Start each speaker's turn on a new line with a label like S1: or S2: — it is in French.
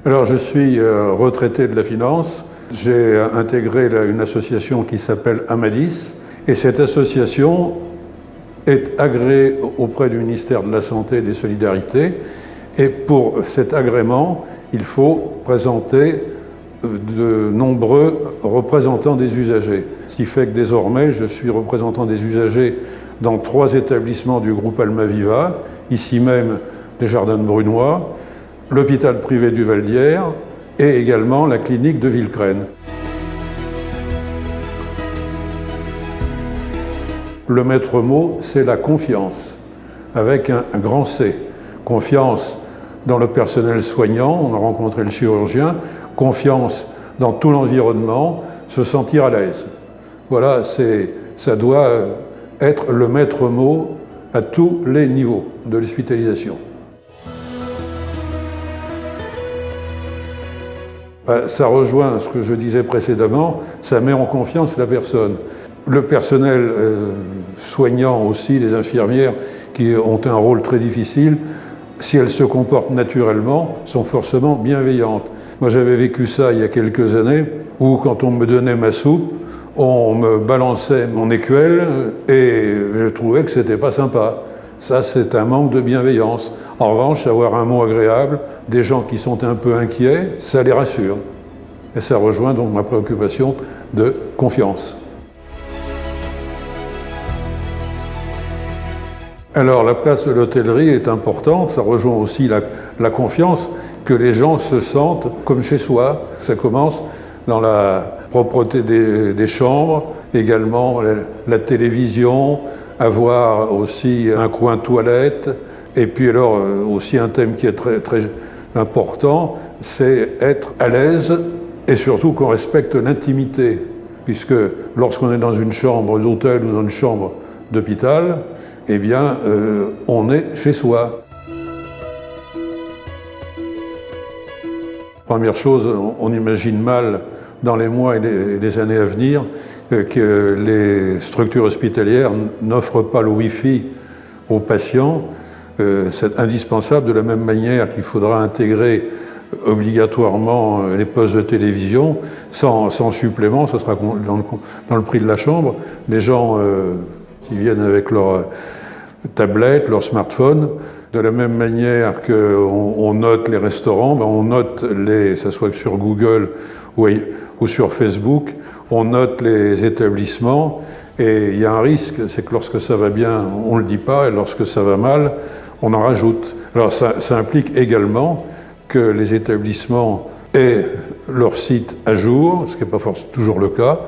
S1: Alors, je suis retraité de la finance. J'ai intégré une association qui s'appelle Amadis. Et cette association est agréée auprès du ministère de la Santé et des Solidarités. Et pour cet agrément, il faut présenter de nombreux représentants des usagers. Ce qui fait que désormais, je suis représentant des usagers dans 3 établissements du groupe Almaviva, ici même les Jardins de Brunoy, l'hôpital privé du Val d'Hyères et également la clinique de Villecresnes. Le maître mot, c'est la confiance, avec un grand C. Confiance dans le personnel soignant, on a rencontré le chirurgien, confiance dans tout l'environnement, se sentir à l'aise. Voilà, ça doit être le maître mot à tous les niveaux de l'hospitalisation. Ça rejoint ce que je disais précédemment, ça met en confiance la personne. Le personnel soignant aussi, les infirmières qui ont un rôle très difficile, si elles se comportent naturellement, sont forcément bienveillantes. Moi j'avais vécu ça il y a quelques années, où quand on me donnait ma soupe, on me balançait mon écuelle et je trouvais que c'était pas sympa. Ça, c'est un manque de bienveillance. En revanche, avoir un mot agréable, des gens qui sont un peu inquiets, ça les rassure. Et ça rejoint donc ma préoccupation de confiance. Alors, la place de l'hôtellerie est importante. Ça rejoint aussi la confiance, que les gens se sentent comme chez soi. Ça commence dans la propreté des chambres, également la télévision, avoir aussi un coin toilette, et puis alors aussi un thème qui est très, très important, c'est être à l'aise et surtout qu'on respecte l'intimité, puisque lorsqu'on est dans une chambre d'hôtel ou dans une chambre d'hôpital, eh bien on est chez soi. Première chose, on imagine mal dans les mois et les années à venir que les structures hospitalières n'offrent pas le Wi-Fi aux patients. C'est indispensable, de la même manière qu'il faudra intégrer obligatoirement les postes de télévision. Sans supplément, ce sera dans le prix de la chambre. Les gens qui viennent avec leur tablette, leur smartphone, de la même manière qu'on note les restaurants, on note ça soit sur Google ou sur Facebook, on note les établissements, et il y a un risque, c'est que lorsque ça va bien, on ne le dit pas, et lorsque ça va mal, on en rajoute. Alors ça implique également que les établissements aient leur site à jour, ce qui n'est pas forcément toujours le cas.